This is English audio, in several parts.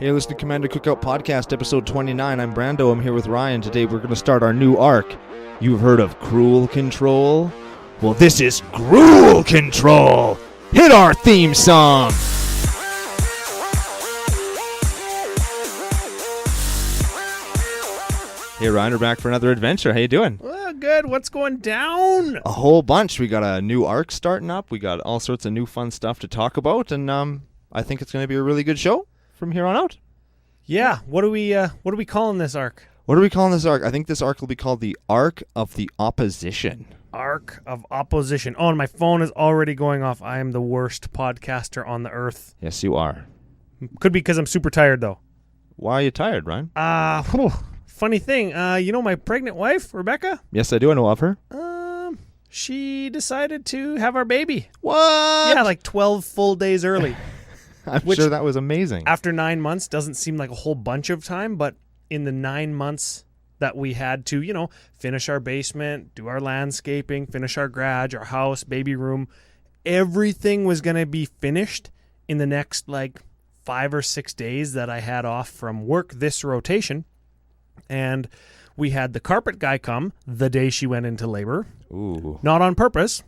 Hey, listen to Commander Cookout Podcast, episode 29. I'm Brando. I'm here with Ryan. Today we're going to start our new arc. You've heard of Gruul Control? Well, this is Gruul Control! Hit our theme song! Hey, Ryan, we're back for another adventure. How you doing? Well, good. What's going down? A whole bunch. We got a new arc starting up. We got all sorts of new fun stuff to talk about, and I think it's going to be a really good show from here on out. Yeah. What are we calling this arc? What are we calling this arc? I think this arc will be called the Arc of the Opposition. Arc of Opposition. Oh, and my phone is already going off. I am the worst podcaster on the earth. Yes, you are. Could be because I'm super tired, though. Why are you tired, Ryan? Funny thing. You know my pregnant wife, Rebecca? Yes, I do. I know of her. She decided to have our baby. What? Yeah, like 12 full days early. I'm sure that was amazing. After 9 months, doesn't seem like a whole bunch of time, but in the 9 months that we had to, finish our basement, do our landscaping, finish our garage, our house, baby room, everything was going to be finished in the next 5 or 6 days that I had off from work this rotation. And we had the carpet guy come the day she went into labor. Ooh. Not on purpose.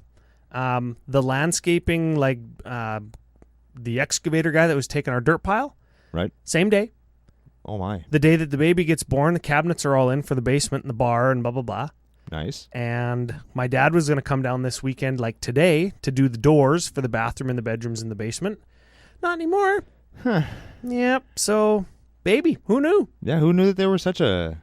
The landscaping, the excavator guy that was taking our dirt pile. Right. Same day. Oh, my. The day that the baby gets born, the cabinets are all in for the basement and the bar and blah, blah, blah. Nice. And my dad was going to come down this weekend, today, to do the doors for the bathroom and the bedrooms in the basement. Not anymore. Huh. Yep. So, baby, who knew? Yeah, who knew that there was such a,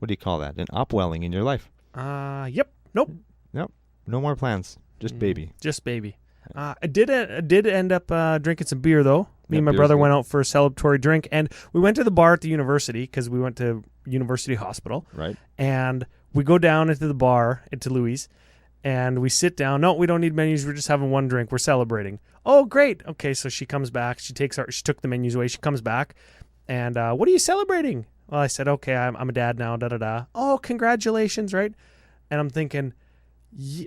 what do you call that, an upwelling in your life? Yep. Nope. Nope. No more plans. Just baby. Just baby. I did end up drinking some beer, though. Me and my Beer's brother good. went out for a celebratory drink, and we went to the bar at the university because we went to University Hospital. Right. And we go down into the bar, into Louis, and we sit down. No, we don't need menus. We're just having one drink. We're celebrating. Oh, great. Okay, so she comes back. She took the menus away. She comes back, and what are you celebrating? Well, I said, okay, I'm a dad now, da-da-da. Oh, congratulations, right? And I'm thinking...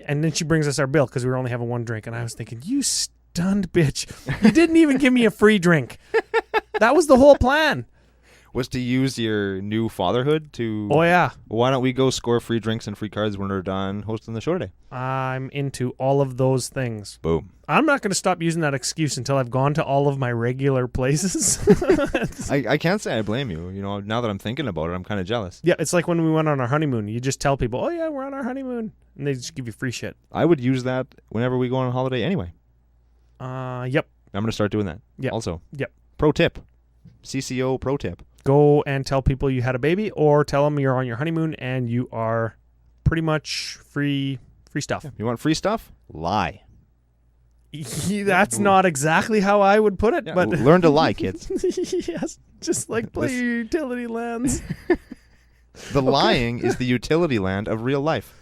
And then she brings us our bill because we were only having one drink. And I was thinking, you stunned bitch. You didn't even give me a free drink. That was the whole plan. Was to use your new fatherhood to... Oh, yeah. Why don't we go score free drinks and free cards when we're done hosting the show today? I'm into all of those things. Boom. I'm not going to stop using that excuse until I've gone to all of my regular places. I can't say I blame you. Now that I'm thinking about it, I'm kind of jealous. Yeah, it's like when we went on our honeymoon. You just tell people, oh, yeah, we're on our honeymoon. And they just give you free shit. I would use that whenever we go on a holiday anyway. Yep. I'm going to start doing that. Yep. Also. Yep. Pro tip. CCO pro tip. Go and tell people you had a baby, or tell them you're on your honeymoon and you are pretty much free stuff. You want free stuff? Lie. That's not exactly how I would put it, Yeah, but learn to lie, kids. yes, just like play your utility lands. The lying is the utility land of real life.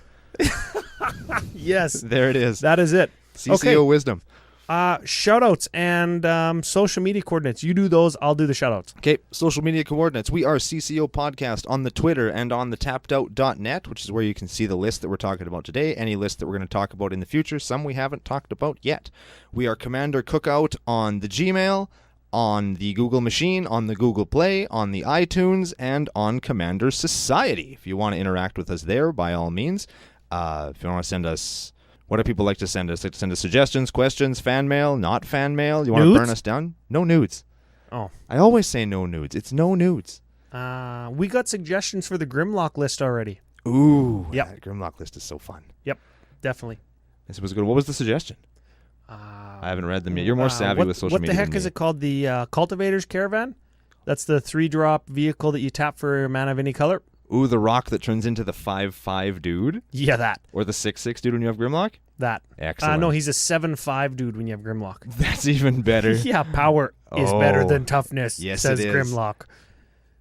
Yes, There it is. that is it. CCO wisdom. Shoutouts and social media coordinates. You do those, I'll do the shoutouts. Okay, social media coordinates. We are CCO Podcast on the Twitter and on the tappedout.net, which is where you can see the list that we're talking about today, any list that we're going to talk about in the future, some we haven't talked about yet. We are Commander Cookout on the Gmail, on the Google machine, on the Google Play, on the iTunes, and on Commander Society. If you want to interact with us there, by all means. If you want to send us... What do people like to send us? Like to send us suggestions, questions, fan mail, not fan mail? You want to burn us down? No nudes. Oh. I always say no nudes. It's no nudes. We got suggestions for the Grimlock list already. Ooh. Yep. That Grimlock list is so fun. Yep, definitely. This was good. What was the suggestion? I haven't read them yet. You're more savvy with social media. What the heck is it called? The Cultivator's Caravan? That's the 3-drop vehicle that you tap for a mana of any color. Ooh, the rock that turns into the 5/5 dude? Yeah, that. Or the 6/6 dude when you have Grimlock? That. Excellent. No, he's a 7/5 dude when you have Grimlock. That's even better. Yeah, power is better than toughness, yes, says it is. Grimlock.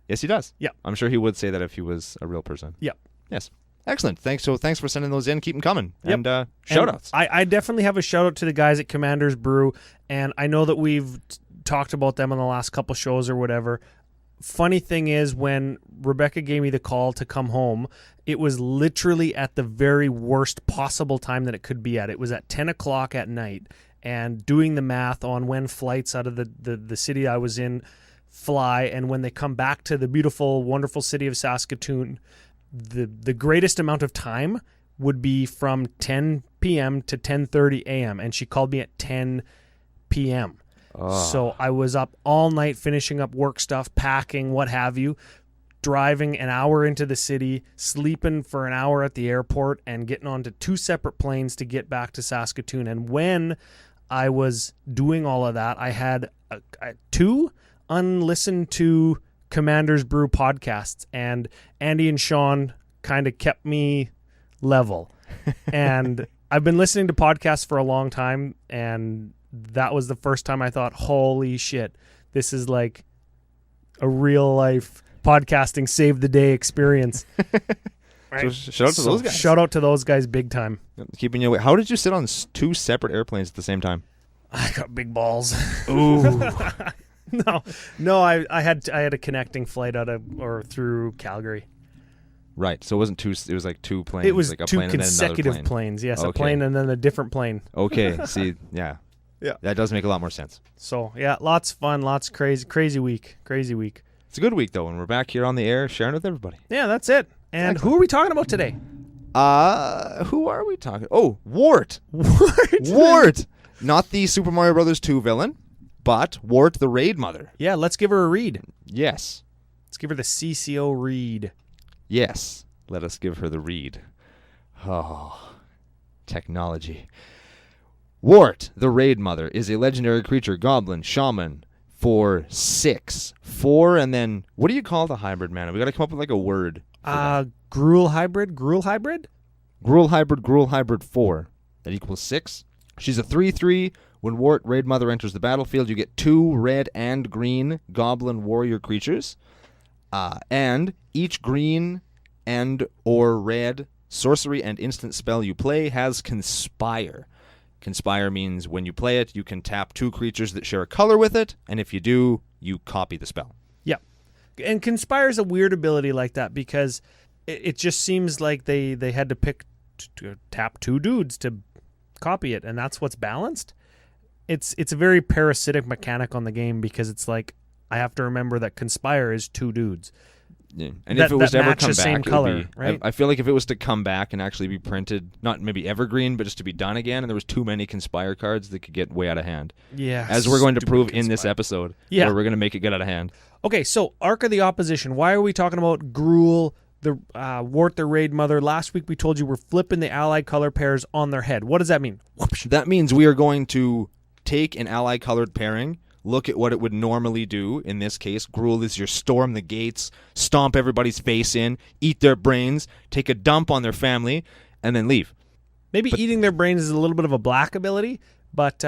Yes, he does. Yeah. I'm sure he would say that if he was a real person. Yeah. Yes. Excellent. Thanks for sending those in. Keep them coming. Yep. And shout-outs. I definitely have a shout-out to the guys at Commander's Brew, and I know that we've talked about them on the last couple shows or whatever. Funny thing is, when Rebecca gave me the call to come home, it was literally at the very worst possible time that it could be at. It was at 10 o'clock at night, and doing the math on when flights out of the city I was in fly, and when they come back to the beautiful, wonderful city of Saskatoon, the greatest amount of time would be from 10 p.m. to 10:30 a.m. And she called me at 10 p.m. So I was up all night finishing up work stuff, packing, what have you, driving an hour into the city, sleeping for an hour at the airport, and getting onto 2 separate planes to get back to Saskatoon. And when I was doing all of that, I had 2 unlistened to Commander's Brew podcasts, and Andy and Sean kind of kept me level. And I've been listening to podcasts for a long time, and that was the first time I thought, holy shit, this is like a real life podcasting save the day experience. Right? So shout out to those guys. Shout out to those guys big time. Keeping you away. How did you sit on 2 separate airplanes at the same time? I got big balls. Ooh. No, I had a connecting flight out of or through Calgary. Right, so it wasn't 2. It was like 2 planes. It was like a 2 plane consecutive and then another plane. planes. Yes, Okay. a plane and then a different plane. Okay, see, yeah, that does make a lot more sense. So yeah, lots of fun, lots of crazy week. It's a good week though, and we're back here on the air sharing with everybody. Yeah, that's it. And who are we talking about today? Who are we talking? Oh, Wort. Wort. Not the Super Mario Brothers 2 villain, but Wort the Raidmother. Yeah, let's give her a read. Yes. Let's give her the CCO read. Yes. Let us give her the read. Oh, technology. Wort the Raidmother is a legendary creature, goblin, shaman, for 6. 4, and then, what do you call the hybrid mana? We got to come up with like a word. Gruul hybrid? Gruul hybrid 4. That equals 6. She's a 3/3. When Wort Raidmother enters the battlefield, you get 2 red and green goblin warrior creatures. And each green and or red sorcery and instant spell you play has Conspire. Conspire means when you play it, you can tap 2 creatures that share a color with it, and if you do, you copy the spell. Yeah. And Conspire is a weird ability like that because it just seems like they had to pick to tap 2 dudes to copy it, and that's what's balanced. It's a very parasitic mechanic on the game because it's like I have to remember that Conspire is 2 dudes. Yeah. And if it was to ever come back, same color, be, right? I feel like if it was to come back and actually be printed, not maybe evergreen, but just to be done again, and there was too many Conspire cards that could get way out of hand. Yeah. As we're going to prove Conspire in this episode, yeah, where we're going to make it get out of hand. Okay, so Arc of the Opposition. Why are we talking about Gruul, the Wort the Raidmother? Last week we told you we're flipping the allied color pairs on their head. What does that mean? Whoopsh. That means we are going to take an allied colored pairing, look at what it would normally do. In this case, Gruul is your storm the gates, stomp everybody's face in, eat their brains, take a dump on their family, and then leave. Maybe eating their brains is a little bit of a black ability, but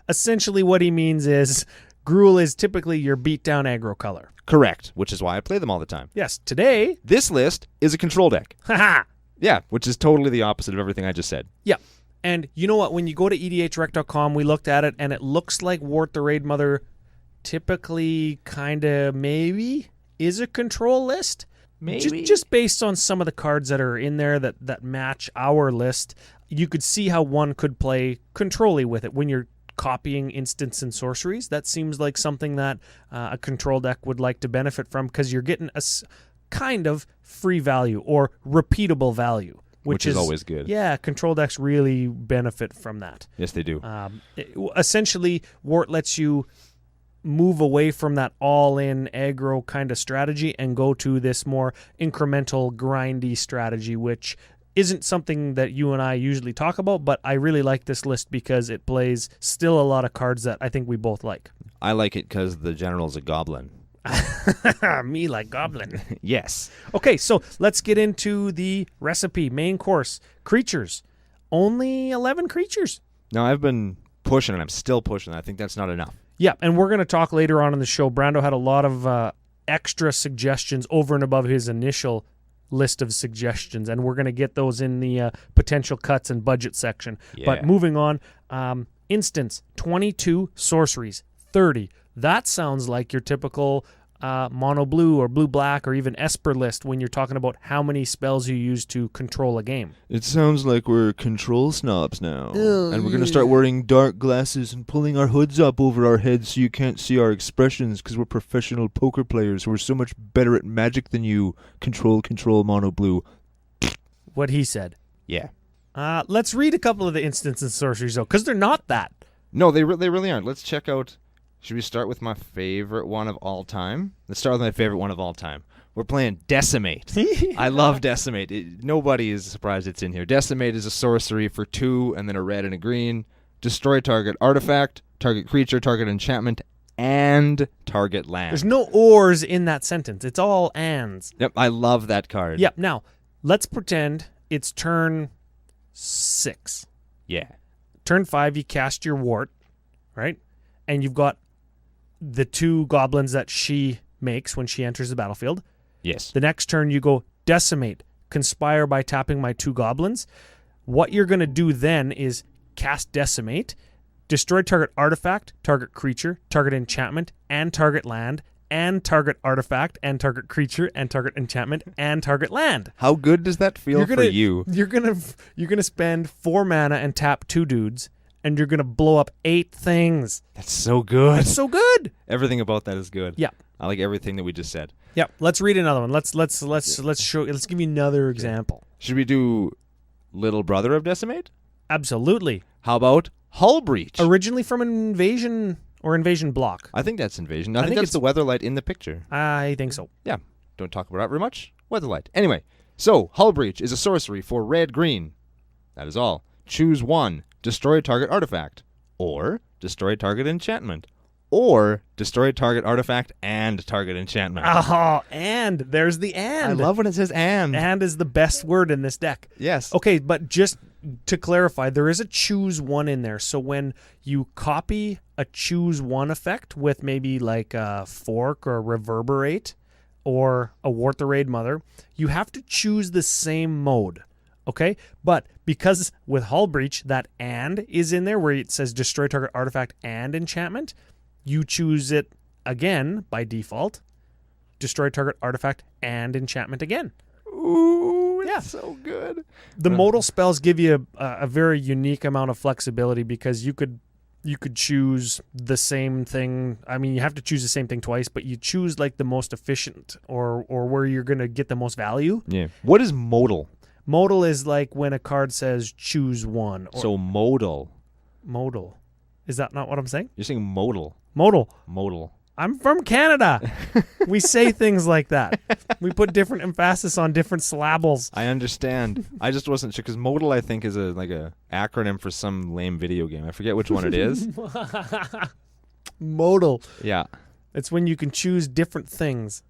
essentially what he means is Gruul is typically your beat-down aggro color. Correct, which is why I play them all the time. Yes, today... This list is a control deck. Haha! Yeah, which is totally the opposite of everything I just said. Yeah. And you know what? When you go to edhrec.com, we looked at it, and it looks like Wort the Raidmother typically kind of maybe is a control list. Maybe. Just based on some of the cards that are in there that match our list, you could see how one could play control-y with it. When you're copying instants and sorceries, that seems like something that a control deck would like to benefit from because you're getting a kind of free value or repeatable value. Which is always good. Yeah, control decks really benefit from that. Yes, they do. Essentially, Wort lets you move away from that all-in aggro kind of strategy and go to this more incremental, grindy strategy, which isn't something that you and I usually talk about, but I really like this list because it plays still a lot of cards that I think we both like. I like it because the general's a goblin. Me like goblin. Yes. Okay, so let's get into the recipe. Main course. Creatures. Only 11 creatures. Now, I've been pushing, and I'm still pushing. I think that's not enough. Yeah, and we're going to talk later on in the show. Brando had a lot of extra suggestions over and above his initial list of suggestions, and we're going to get those in the potential cuts and budget section. Yeah. But moving on, instance, 22 sorceries, 30. That sounds like your typical mono blue or blue black or even Esper list when you're talking about how many spells you use to control a game. It sounds like we're control snobs now. Oh, and we're going to start wearing dark glasses and pulling our hoods up over our heads so you can't see our expressions because we're professional poker players who are so much better at magic than you. Control, mono blue. What he said. Yeah. Let's read a couple of the instants and sorceries, though, because they're not that. No, they really aren't. Let's check out... Should we start with my favorite one of all time? Let's start with my favorite one of all time. We're playing Decimate. I love Decimate. Nobody is surprised it's in here. Decimate is a sorcery for 2 and then a red and a green. Destroy target artifact, target creature, target enchantment, and target land. There's no ors in that sentence. It's all ands. Yep, I love that card. Yep. Now, let's pretend it's turn 6. Yeah. Turn 5, you cast your Wort, right? And you've got the 2 goblins that she makes when she enters the battlefield. Yes. The next turn, you go Decimate, conspire by tapping my 2 goblins. What you're going to do then is cast Decimate, destroy target artifact, target creature, target enchantment, and target land, and target artifact, and target creature, and target enchantment, and target land. How good does that feel for you? You're gonna spend 4 mana and tap 2 dudes, and you're gonna blow up 8 things. That's so good. That's so good. Everything about that is good. Yeah. I like everything that we just said. Yeah. Let's read another one. Let's give you another example. Should we do Little Brother of Decimate? Absolutely. How about Hull Breach? Originally from Invasion or Invasion Block. I think that's Invasion. I think that's the Weatherlight in the picture. I think so. Yeah. Don't talk about it very much. Weatherlight. Anyway, so Hull Breach is a sorcery for red-green. That is all. Choose 1. Destroy target artifact. Or destroy target enchantment. Or destroy target artifact and target enchantment. Oh, and there's the and. I love when it says and. And is the best word in this deck. Yes. Okay, but just to clarify, there is a choose 1 in there. So when you copy a choose 1 effect with maybe like a fork or reverberate or a Wort the Raidmother, you have to choose the same mode. Okay, but because with Hull Breach, that and is in there where it says destroy target artifact and enchantment, you choose it again by default, destroy target artifact and enchantment again. Ooh, it's so good. The modal spells give you a very unique amount of flexibility because you could choose the same thing. I mean, you have to choose the same thing twice, but you choose like the most efficient or where you're going to get the most value. Yeah. What is modal? Modal is like when a card says choose 1. So modal. Modal. Is that not what I'm saying? You're saying modal. Modal. Modal. I'm from Canada. We say things like that. We put different emphasis on different syllables. I understand. I just wasn't sure because modal, I think, is a acronym for some lame video game. I forget which one it is. Modal. Yeah. It's when you can choose different things.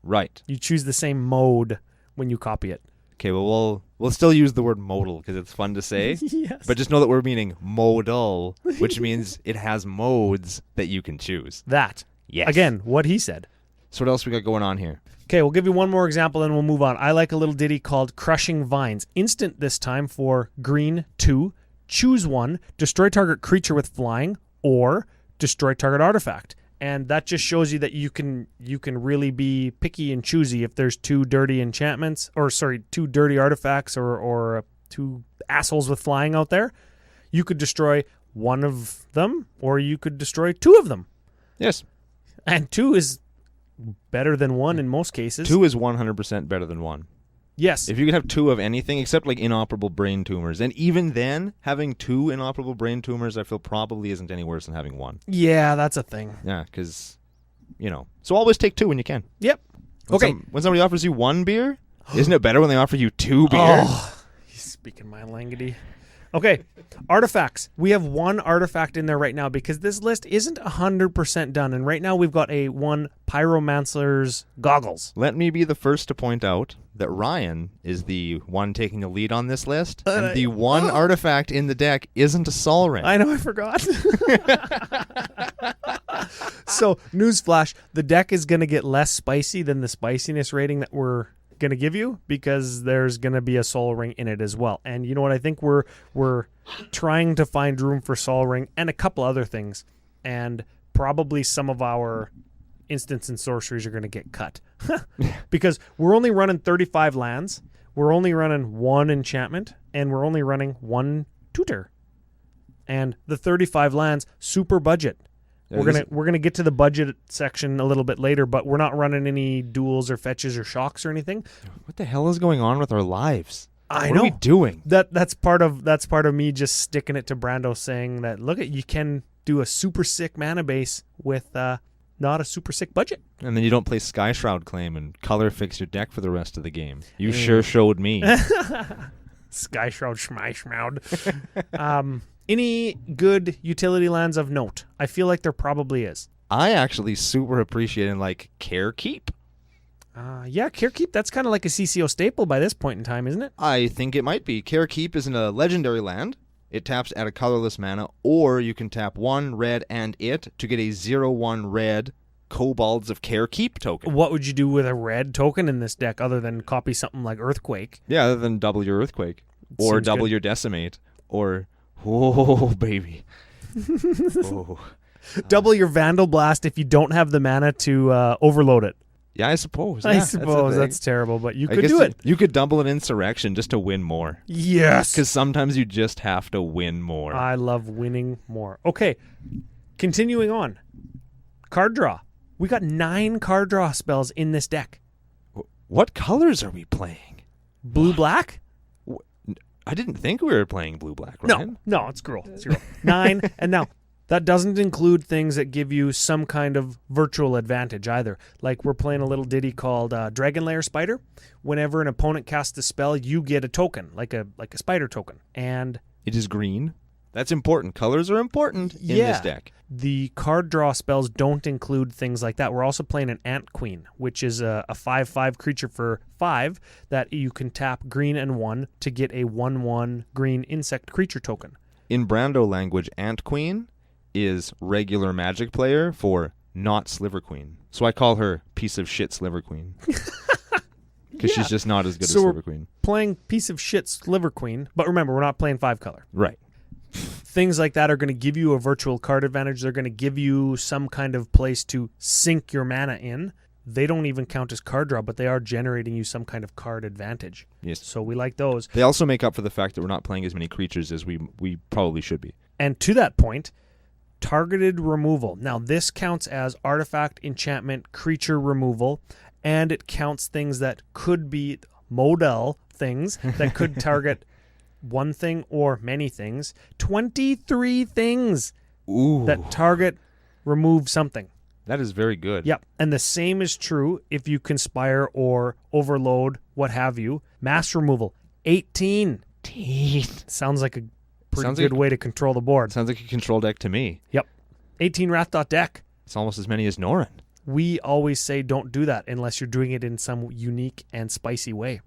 Right. You choose the same mode when you copy it. Okay, well, we'll still use the word modal because it's fun to say. Yes. But just know that we're meaning modal, which means it has modes that you can choose. That. Yes. Again, what he said. So what else we got going on here? Okay, we'll give you one more example, then we'll move on. I like a little ditty called Crushing Vines. Instant this time for green 2. Choose 1. Destroy target creature with flying, or destroy target artifact. And that just shows you that you can really be picky and choosy if there's 2 dirty enchantments, 2 dirty artifacts or 2 assholes with flying out there. You could destroy one of them, or you could destroy 2 of them. Yes. And 2 is better than 1 in most cases. 2 is 100% better than 1. Yes. If you could have 2 of anything, except like inoperable brain tumors, and even then, having 2 inoperable brain tumors, I feel probably isn't any worse than having 1. Yeah, that's a thing. Yeah, because, so always take 2 when you can. Yep. When somebody offers you 1 beer, isn't it better when they offer you 2 beer? Oh, he's speaking my language. Okay, artifacts. We have 1 artifact in there right now because this list isn't 100% done, and right now we've got a 1 Pyromancer's goggles. Let me be the first to point out that Ryan is the one taking the lead on this list, and the 1 artifact in the deck isn't a Sol Ring. I know, I forgot. So, newsflash, the deck is going to get less spicy than the spiciness rating that we're going to give you because there's going to be a Sol Ring in it as well. And you know what? I think we're trying to find room for Sol Ring and a couple other things. And probably some of our instants and sorceries are going to get cut. Because we're only running 35 lands, we're only running 1 enchantment, and we're only running 1 tutor. And the 35 lands, super budget. Yeah, We're gonna get to the budget section a little bit later, but we're not running any duels or fetches or shocks or anything. What the hell is going on with our lives? I what know. are we doing? That's part of me just sticking it to Brando, saying that look at you can do a super sick mana base with not a super sick budget. And then you don't play Sky Shroud Claim and color fix your deck for the rest of the game. You sure showed me. Sky Shroud Schmeishroud. Any good utility lands of note? I feel like there probably is. I actually super appreciate like Care Keep. Yeah, Care Keep, that's kind of like a CCO staple by this point in time, isn't it? I think it might be. Care Keep isn't a legendary land. It taps at a colorless mana, or you can tap 1 red and it to get a 0/1 red Kobolds of Care Keep token. What would you do with a red token in this deck other than copy something like Earthquake? Yeah, other than double your Earthquake. Or Seems double good. your Decimate. Or, oh, baby. Oh. Double your Vandal Blast if you don't have the mana to overload it. Yeah, I suppose. I Yeah, suppose that's that's terrible, but you I could guess do it. You could double an Insurrection just to win more. Yes. Because sometimes you just have to win more. I love winning more. Okay, continuing on. Card draw. We got 9 card draw spells in this deck. What colors are we playing? Blue-black? I didn't think we were playing blue-black, Ryan. No, it's Gruul. It's Gruul. 9, and now that doesn't include things that give you some kind of virtual advantage either. Like we're playing a little ditty called Dragon Lair Spider. Whenever an opponent casts a spell, you get a token, like a spider token. And It is green. That's important. Colors are important in this deck. The card draw spells don't include things like that. We're also playing an Ant Queen, which is a 5/5 creature for 5 that you can tap green and 1 to get a 1/1 green insect creature token. In Brando language, Ant Queen is regular Magic player for not Sliver Queen. So I call her piece of shit Sliver Queen. Because she's just not as good as Sliver Queen. Playing piece of shit Sliver Queen, but remember, we're not playing 5 color. Right. Things like that are going to give you a virtual card advantage. They're going to give you some kind of place to sink your mana in. They don't even count as card draw, but they are generating you some kind of card advantage. Yes. So we like those. They also make up for the fact that we're not playing as many creatures as we probably should be. And to that point, targeted removal. Now, this counts as artifact, enchantment, creature removal, and it counts things that could be modal things that could target one thing or many things. 23 things that target remove something. That is very good. Yep. And the same is true if you conspire or overload, what have you. Mass removal, 18. Sounds like a pretty good way to control the board. Sounds like a control deck to me. Yep. 18 Wrath.deck. It's almost as many as Norin. We always say don't do that unless you're doing it in some unique and spicy way.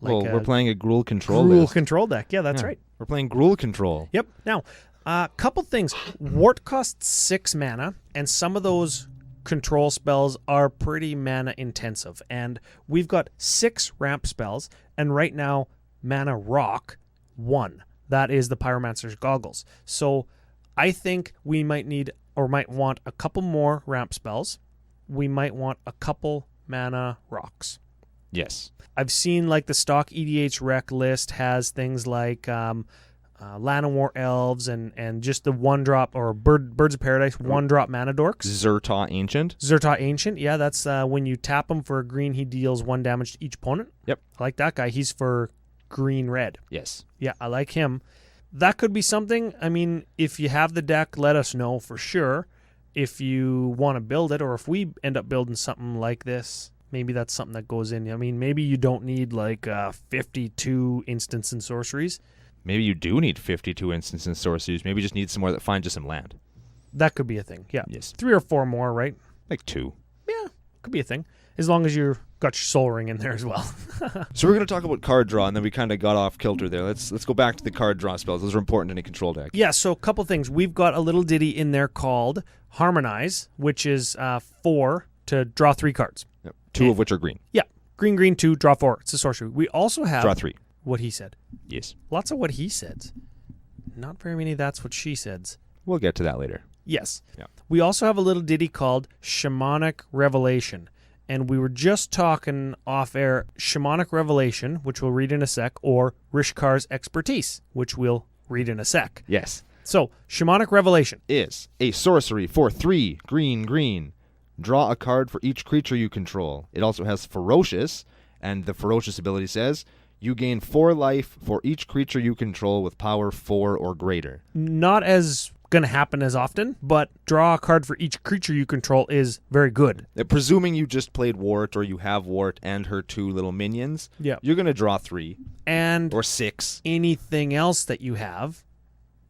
Like we're playing a Gruul control Gruul list. control deck. Yeah, that's right. We're playing Gruul control. Yep. Now, a couple things. Wort costs 6 mana, and some of those control spells are pretty mana intensive. And we've got 6 ramp spells, and right now, mana rock 1. That is the Pyromancer's Goggles. So I think we might need or might want a couple more ramp spells. We might want a couple mana rocks. Yes. I've seen like the stock EDH rec list has things like Llanowar Elves and just the 1-drop or Birds of Paradise 1-drop mana dorks. Zerta Ancient. Zerta Ancient, yeah, that's when you tap him for a green, he deals 1 damage to each opponent. Yep. I like that guy. He's for green-red. Yes. Yeah, I like him. That could be something. I mean, if you have the deck, let us know for sure. If you want to build it, or if we end up building something like this, maybe that's something that goes in. I mean, maybe you don't need like 52 instants and sorceries. Maybe you do need 52 instants and sorceries. Maybe you just need some more that find you some land. That could be a thing, yeah. Yes. 3 or 4 more, right? Like 2. Yeah, could be a thing. As long as you've got your Soul Ring in there as well. So we're going to talk about card draw, and then we kind of got off kilter there. Let's go back to the card draw spells. Those are important in a control deck. Yeah, so a couple things. We've got a little ditty in there called Harmonize, which is 4 to draw 3 cards. Yep. 2 of which are green. Yeah, green, 2, draw 4. It's a sorcery. We also have... Draw 3. What he said. Yes. Lots of what he said. Not very many that's what she said. We'll get to that later. Yes. Yeah. We also have a little ditty called Shamanic Revelation. And we were just talking off air Shamanic Revelation, which we'll read in a sec, or Rishkar's Expertise, which we'll read in a sec. Yes. So, Shamanic Revelation is a sorcery for 3 green. Draw a card for each creature you control. It also has Ferocious, and the Ferocious ability says, you gain 4 life for each creature you control with power 4 or greater. Not as going to happen as often, but draw a card for each creature you control is very good. Presuming you just played Wort, or you have Wort and her 2 little minions, you're going to draw 3. And or 6. Anything else that you have.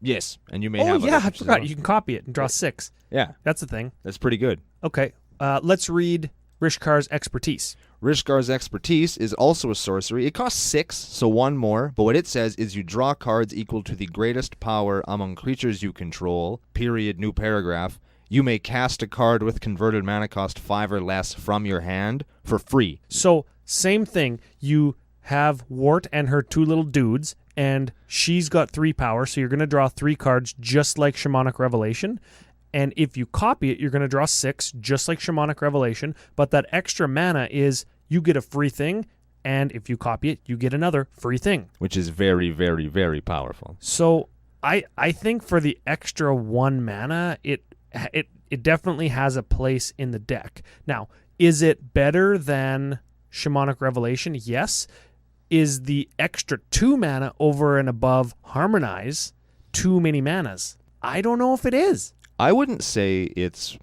Yes, and you may have... Oh, yeah, I forgot. You can copy it and draw 6. Yeah. That's the thing. That's pretty good. Okay, let's read Rishkar's Expertise. Rishkar's Expertise is also a sorcery. It costs 6, so 1 more, but what it says is you draw cards equal to the greatest power among creatures you control, period, new paragraph. You may cast a card with converted mana cost 5 or less from your hand for free. So, same thing. You have Wort and her 2 little dudes, and she's got 3 power, so you're going to draw 3 cards just like Shamanic Revelation. And if you copy it, you're going to draw 6, just like Shamanic Revelation. But that extra mana is you get a free thing, and if you copy it, you get another free thing. Which is very, very, very powerful. So I think for the extra 1 mana, it definitely has a place in the deck. Now, is it better than Shamanic Revelation? Yes. Is the extra 2 mana over and above Harmonize too many manas? I don't know if it is. I wouldn't say it's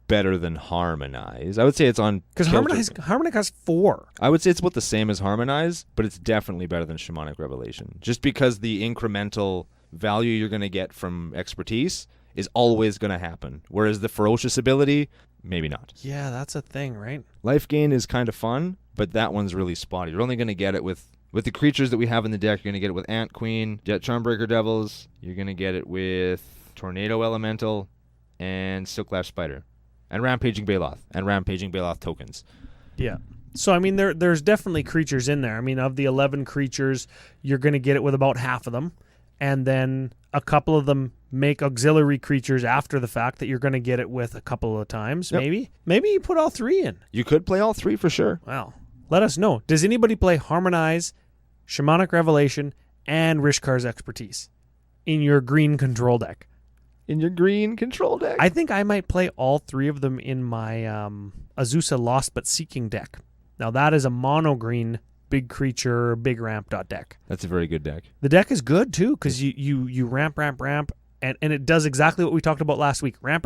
better than Harmonize. I would say it's on... Because Harmonize has 4. I would say it's about the same as Harmonize, but it's definitely better than Shamanic Revelation. Just because the incremental value you're going to get from Expertise is always going to happen. Whereas the Ferocious ability, maybe not. Yeah, that's a thing, right? Life gain is kind of fun, but that one's really spotty. You're only going to get it with the creatures that we have in the deck. You're going to get it with Ant Queen, Jet Charmbreaker Devils. You're going to get it with Tornado Elemental, and Silklash Spider, and Rampaging Baloth tokens. Yeah. So, I mean, there's definitely creatures in there. I mean, of the 11 creatures, you're going to get it with about half of them, and then a couple of them make auxiliary creatures after the fact that you're going to get it with a couple of times, maybe. Maybe you put all 3 in. You could play all 3 for sure. Well, let us know. Does anybody play Harmonize, Shamanic Revelation, and Rishkar's Expertise in your green control deck? In your green control deck? I think I might play all 3 of them in my Azusa Lost But Seeking deck. Now, that is a mono-green, big creature, big ramp deck. That's a very good deck. The deck is good, too, because you ramp, and it does exactly what we talked about last week. Ramp,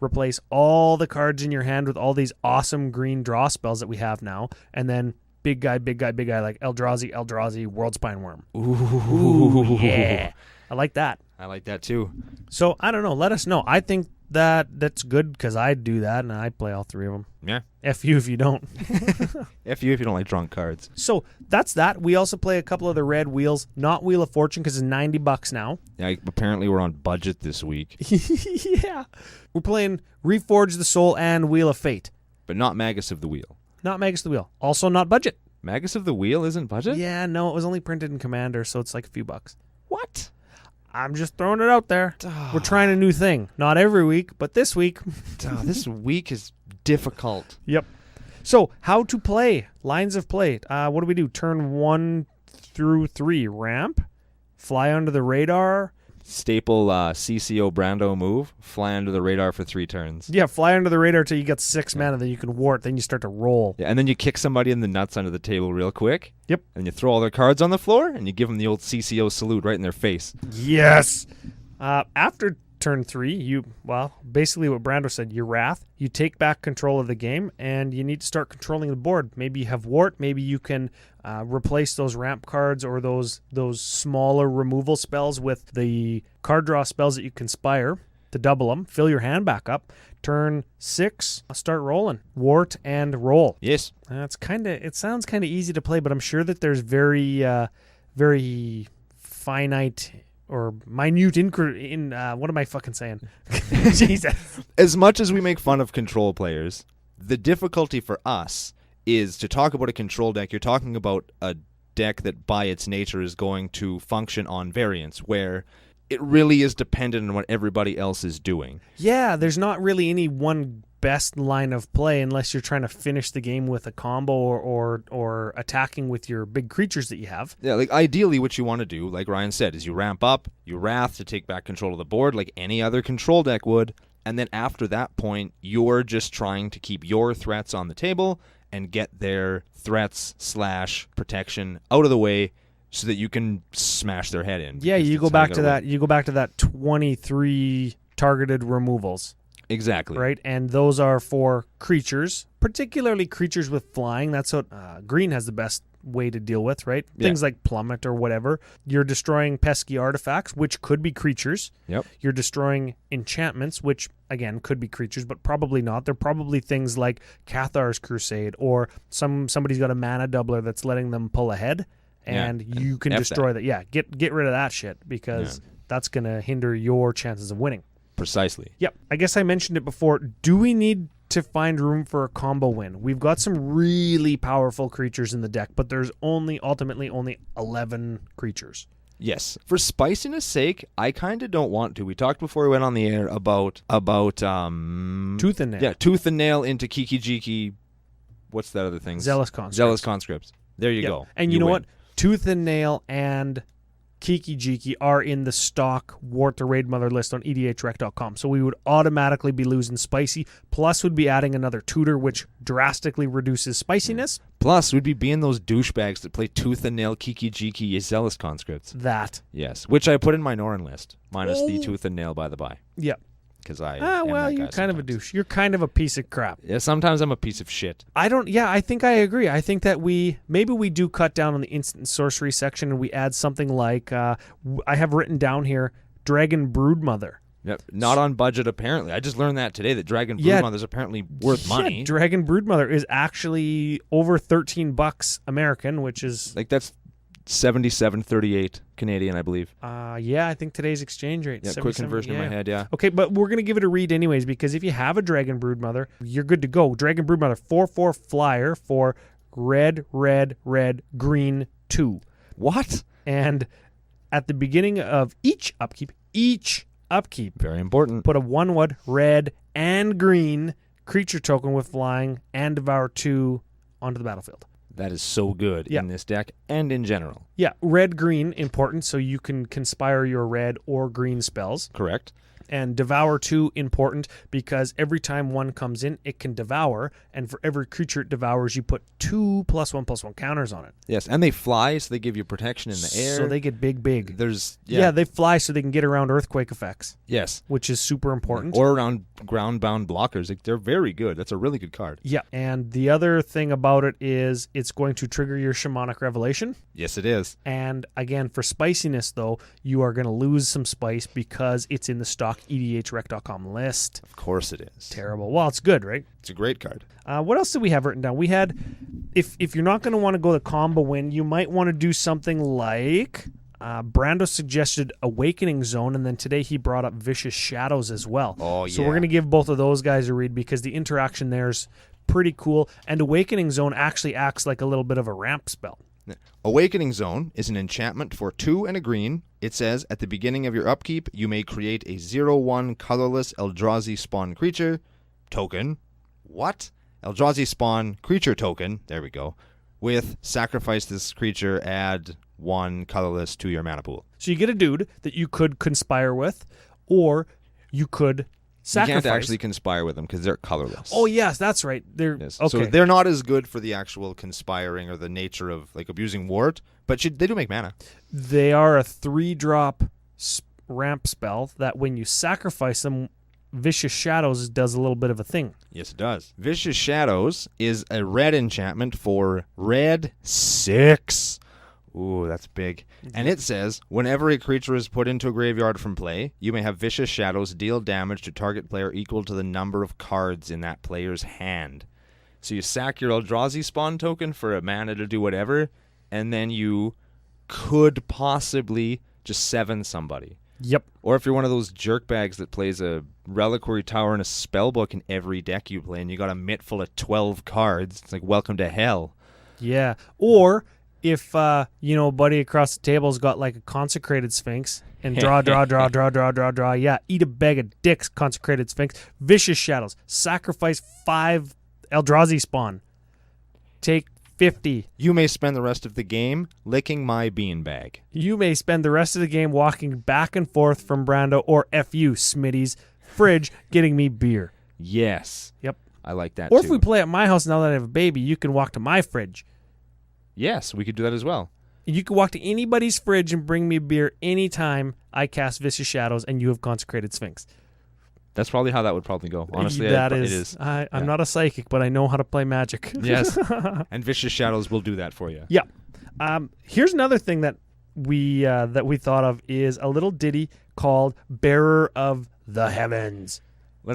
replace all the cards in your hand with all these awesome green draw spells that we have now, and then big guy like Eldrazi, World Spine Worm. Ooh, yeah. I like that. I like that too. So, I don't know. Let us know. I think that's good because I do that and I play all 3 of them. Yeah. F you if you don't. F you if you don't like drunk cards. So, that's that. We also play a couple of the red wheels. Not Wheel of Fortune because it's $90 now. Yeah, apparently we're on budget this week. Yeah. We're playing Reforge the Soul and Wheel of Fate. But not Magus of the Wheel. Not Magus of the Wheel. Also not budget. Magus of the Wheel isn't budget? Yeah, no. It was only printed in Commander, so it's like a few bucks. What? I'm just throwing it out there. We're trying a new thing. Not every week, but this week. This week is difficult. Yep. So, how to play. Lines of play. What do we do? Turn 1 through 3. Ramp. Fly under the radar. Staple CCO Brando move. Fly under the radar for 3 turns. Yeah, fly under the radar till you get 6 mana. Then you can wart. Then you start to roll. Yeah, and then you kick somebody in the nuts under the table real quick. Yep. And you throw all their cards on the floor, and you give them the old CCO salute right in their face. Yes. After turn 3, basically what Brando said, you wrath. You take back control of the game, and you need to start controlling the board. Maybe you have Wart. Maybe you can replace those ramp cards or those smaller removal spells with the card draw spells that you conspire to double them. Fill your hand back up. Turn 6, start rolling. Wart and roll. Yes. It sounds kind of easy to play, but I'm sure that there's very, very finite or minute what am I fucking saying? Jesus. As much as we make fun of control players, the difficulty for us is to talk about a control deck. You're talking about a deck that by its nature is going to function on variance, where it really is dependent on what everybody else is doing. Yeah, there's not really any one best line of play unless you're trying to finish the game with a combo or attacking with your big creatures that you have. Yeah, like ideally what you want to do, like Ryan said, is you ramp up, you Wrath to take back control of the board like any other control deck would, and then after that point, you're just trying to keep your threats on the table and get their threats / protection out of the way so that you can smash their head in. Yeah, you go back to that. You go back to that 23 targeted removals. Exactly. Right, and those are for creatures, particularly creatures with flying. That's what green has the best way to deal with, right? Yeah. Things like plummet or whatever. You're destroying pesky artifacts, which could be creatures. Yep. You're destroying enchantments, which again could be creatures, but probably not. They're probably things like Cathar's Crusade, or somebody's got a mana doubler that's letting them pull ahead, and you can destroy that. Yeah, get rid of that shit because that's gonna hinder your chances of winning. Precisely. Yep. I guess I mentioned it before. Do we need to find room for a combo win? We've got some really powerful creatures in the deck, but there's ultimately only 11 creatures. Yes. For spiciness sake, I kind of don't want to. We talked before we went on the air about Tooth and Nail. Yeah, Tooth and Nail into Kiki Jiki. What's that other thing? Zealous Conscripts. Zealous Conscripts. There you go. And you know what? Tooth and Nail and Kiki Jiki are in the stock Wort the Raidmother list on edhrec.com. So we would automatically be losing spicy. Plus, we'd be adding another tutor, which drastically reduces spiciness. Plus, we'd be being those douchebags that play Tooth and Nail, Kiki Jiki, Zealous Conscripts. That. Yes. Which I put in my Norrin list, minus the Tooth and Nail, by the by. Yep. Because I you're kind of a douche. You're kind of a piece of crap. Yeah, sometimes I'm a piece of shit. I think I agree. I think that maybe we do cut down on the instant sorcery section and we add something like, I have written down here, Dragon Broodmother. Yep. Not on budget, apparently. I just learned that today, that Dragon Broodmother is apparently worth money. Dragon Broodmother is actually over $13 American, which is... Like, that's $77.38 Canadian, I believe. I think today's exchange rate. Yeah, quick conversion in my head, yeah. Okay, but we're going to give it a read anyways, because if you have a Dragon Broodmother, you're good to go. Dragon Broodmother, 4/4 flyer for red, green, 2. What? And at the beginning of each upkeep, very important, put a 1/1 red and green creature token with flying and devour 2 onto the battlefield. That is so good in this deck and in general. Yeah, red-green, important, so you can conspire your red or green spells. Correct. And devour 2, important, because every time one comes in, it can devour, and for every creature it devours, you put 2 +1/+1 counters on it. Yes, and they fly, so they give you protection in the air. So they get big. Yeah, they fly so they can get around earthquake effects. Yes. Which is super important. Or around ground-bound blockers. Like, they're very good. That's a really good card. Yeah, and the other thing about it is it's going to trigger your Shamanic Revelation. Yes, it is. And again, for spiciness, though, you are going to lose some spice because it's in the stock edhrec.com list. Of course it is. Terrible. Well, it's good, right? It's a great card. What else did we have written down? We had, if you're not going to want to go the combo win, you might want to do something like... Brando suggested Awakening Zone, and then today he brought up Vicious Shadows as well. Oh, yeah. So we're going to give both of those guys a read because the interaction there's pretty cool, and Awakening Zone actually acts like a little bit of a ramp spell. Awakening Zone is an enchantment for 2 and a green. It says, at the beginning of your upkeep, you may create a 0/1 colorless Eldrazi spawn creature token. What? Eldrazi spawn creature token. There we go. With sacrifice this creature, add 1 colorless to your mana pool. So you get a dude that you could conspire with, or you could sacrifice. You can't actually conspire with them because they're colorless. Oh, yes, that's right. Yes. Okay. So they're not as good for the actual conspiring or the nature of like abusing Wort, but they do make mana. They are a 3-drop ramp spell that when you sacrifice them, Vicious Shadows does a little bit of a thing. Yes, it does. Vicious Shadows is a red enchantment for red 6. Ooh, that's big. And it says, whenever a creature is put into a graveyard from play, you may have Vicious Shadows deal damage to target player equal to the number of cards in that player's hand. So you sack your Eldrazi spawn token for a mana to do whatever, and then you could possibly just 7 somebody. Yep. Or if you're one of those jerkbags that plays a Reliquary Tower and a Spellbook in every deck you play, and you got a mitt full of 12 cards, it's like, welcome to hell. Yeah. Or if a buddy across the table's got like a consecrated sphinx and draw, yeah, eat a bag of dicks, consecrated sphinx, vicious shadows, sacrifice 5 Eldrazi spawn, take 50. You may spend the rest of the game licking my beanbag. You may spend the rest of the game walking back and forth from Brando or F.U. Smitty's fridge getting me beer. Yes. Yep. I like that Or too. if we play at my house now that I have a baby, you can walk to my fridge. Yes, we could do that as well. You can walk to anybody's fridge and bring me beer anytime I cast Vicious Shadows and you have consecrated Sphinx. That's probably how that would probably go. Honestly, it it is. is. I'm not a psychic, but I know how to play Magic. Yes. And Vicious Shadows will do that for you. Yeah. Here's another thing that we thought of is a little ditty called Bearer of the Heavens.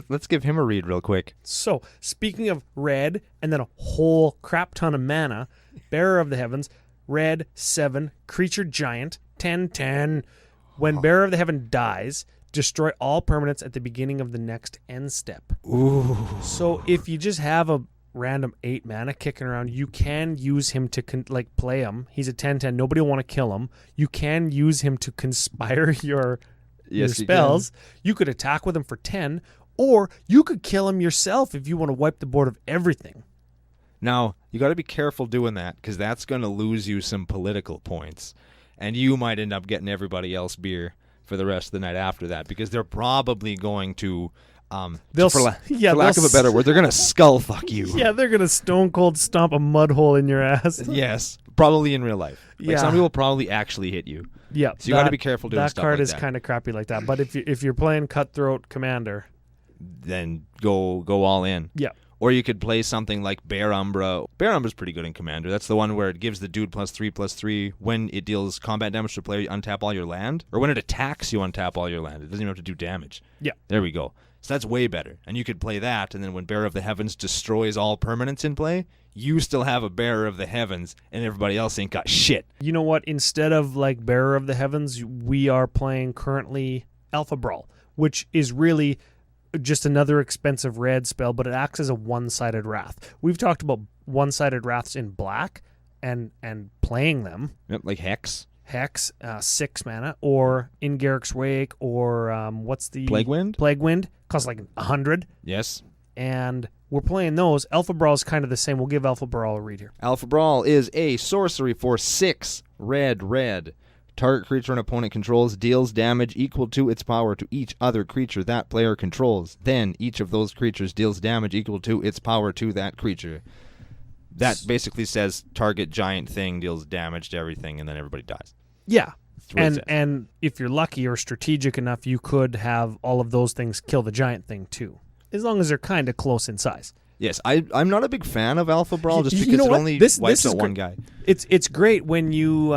Let's give him a read real quick. So, speaking of red and then a whole crap ton of mana, Bearer of the Heavens, red, 7, creature giant, 10/10. When Bearer of the Heaven dies, destroy all permanents at the beginning of the next end step. Ooh. So if you just have a random 8 mana kicking around, you can use him to play him. He's a 10/10. Nobody will want to kill him. You can use him to conspire your spells. You could attack with him for 10, or you could kill him yourself if you want to wipe the board of everything. Now, you got to be careful doing that because that's going to lose you some political points. And you might end up getting everybody else beer for the rest of the night after that because they're probably going to, for lack of a better word, they're going to skull fuck you. Yeah, they're going to stone cold stomp a mud hole in your ass. Yes, probably in real life. Like some people probably actually hit you. Yeah. So you got to be careful doing stuff like that. That card is kind of crappy like that. But if you're playing Cutthroat Commander, then go all in. Yeah. Or you could play something like Bear Umbra. Bear Umbra's pretty good in Commander. That's the one where it gives the dude +3/+3. When it deals combat damage to a player, you untap all your land. Or when it attacks, you untap all your land. It doesn't even have to do damage. Yeah. There we go. So that's way better. And you could play that, and then when Bearer of the Heavens destroys all permanents in play, you still have a Bearer of the Heavens, and everybody else ain't got shit. You know what? Instead of like Bearer of the Heavens, we are playing currently Alpha Brawl, which is really just another expensive red spell, but it acts as a one-sided wrath. We've talked about one-sided wraths in black and playing them. Yep, like Hex. 6 mana, or in Garrick's Wake, or what's the Plague Wind? Plague Wind costs like 100. Yes. And we're playing those. Alpha Brawl is kind of the same. We'll give Alpha Brawl a read here. Alpha Brawl is a sorcery for 6 red. Target creature an opponent controls deals damage equal to its power to each other creature that player controls. Then each of those creatures deals damage equal to its power to that creature. That basically says target giant thing deals damage to everything, and then everybody dies. Yeah. And if you're lucky or strategic enough, you could have all of those things kill the giant thing too, as long as they're kind of close in size. Yes, I'm not a big fan of Alpha Brawl just because you know it what? only This wipes is out one guy. It's great when you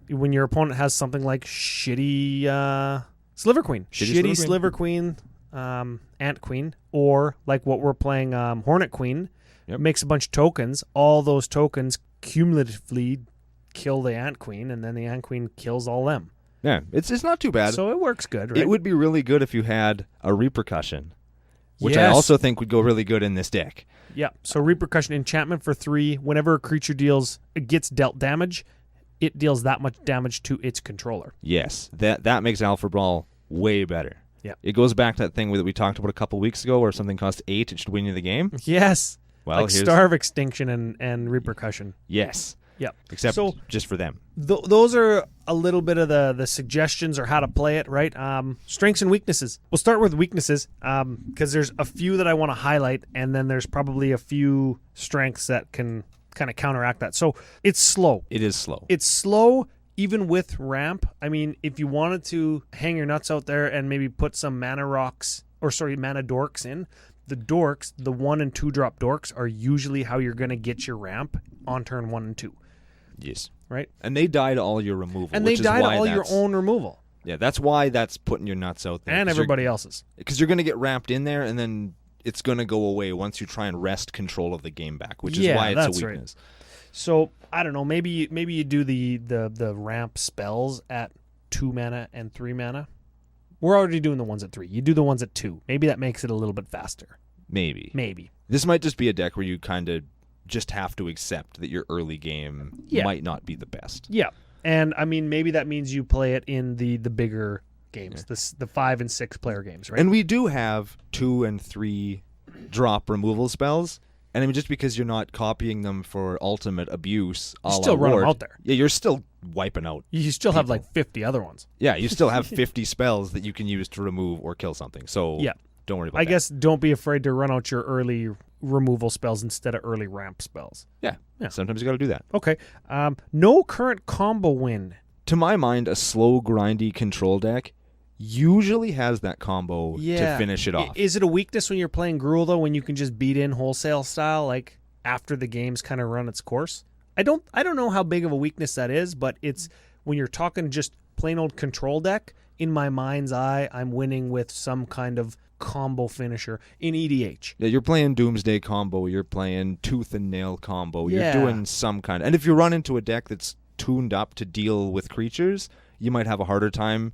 when your opponent has something like shitty Sliver Queen, shitty Sliver Queen, Ant Queen, or like what we're playing Hornet Queen. Yep. Makes a bunch of tokens. All those tokens cumulatively kill the Ant Queen, and then the Ant Queen kills all them. Yeah, it's not too bad. So it works good, right? It would be really good if you had a Repercussion, which Yes. I also think would go really good in this deck. Yeah. So Repercussion enchantment for 3. Whenever a creature gets dealt damage, it deals that much damage to its controller. Yes, that makes Alpha Brawl way better. Yeah. It goes back to that thing that we talked about a couple weeks ago where something costs 8, it should win you the game. Yes. Well, like Starve Extinction and Repercussion. Yes. Yeah. Except just for them. Those are a little bit of the suggestions or how to play it, right? Strengths and weaknesses. We'll start with weaknesses because there's a few that I want to highlight, and then there's probably a few strengths that can kind of counteract that. So it's slow. It is slow. It's slow even with ramp. I mean, if you wanted to hang your nuts out there and maybe put some mana dorks in, the dorks, the 1 and 2 drop dorks, are usually how you're going to get your ramp on turn 1 and 2. Yes. Right? And they die to all your removal. And they die to all your own removal. Yeah, that's why that's putting your nuts out there. And everybody else's. Because you're going to get ramped in there, and then it's going to go away once you try and wrest control of the game back, which is why it's a weakness. Right. So, I don't know, maybe you do the ramp spells at 2 mana and 3 mana. We're already doing the ones at 3. You do the ones at 2. Maybe that makes it a little bit faster. Maybe. Maybe. This might just be a deck where you kind of just have to accept that your early game might not be the best. Yeah. And, I mean, maybe that means you play it in the bigger games, the 5 and 6 player games, right? And we do have 2 and 3 drop removal spells. And I mean, just because you're not copying them for ultimate abuse, you still run them out there. Yeah, you're still wiping out. You still have like 50 other ones. Yeah, you still have 50 spells that you can use to remove or kill something. So don't worry about that. I guess don't be afraid to run out your early removal spells instead of early ramp spells. Yeah. Sometimes you got to do that. Okay. No current combo win. To my mind, a slow, grindy control deck usually has that combo to finish it off. Is it a weakness when you're playing Gruul, though, when you can just beat in wholesale style, like after the game's kind of run its course? I don't know how big of a weakness that is, but it's when you're talking just plain old control deck, in my mind's eye, I'm winning with some kind of combo finisher in EDH. Yeah, you're playing Doomsday combo, you're playing Tooth and Nail combo, you're doing some kind. And if you run into a deck that's tuned up to deal with creatures, you might have a harder time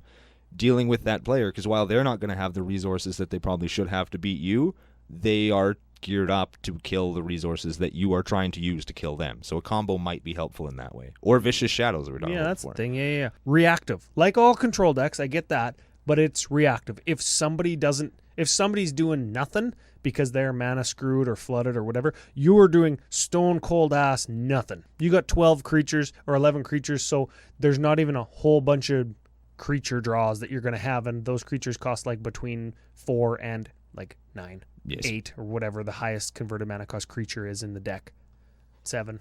dealing with that player, because while they're not going to have the resources that they probably should have to beat you, they are geared up to kill the resources that you are trying to use to kill them. So a combo might be helpful in that way. Or Vicious Shadows we're talking about that's the thing. Yeah. Reactive. Like all control decks, I get that, but it's reactive. If somebody's doing nothing because they're mana screwed or flooded or whatever, you're doing stone cold ass nothing. You got 12 creatures or 11 creatures, so there's not even a whole bunch of creature draws that you're going to have, and those creatures cost like between 4 and like 9, 8, or whatever the highest converted mana cost creature is in the deck. 7.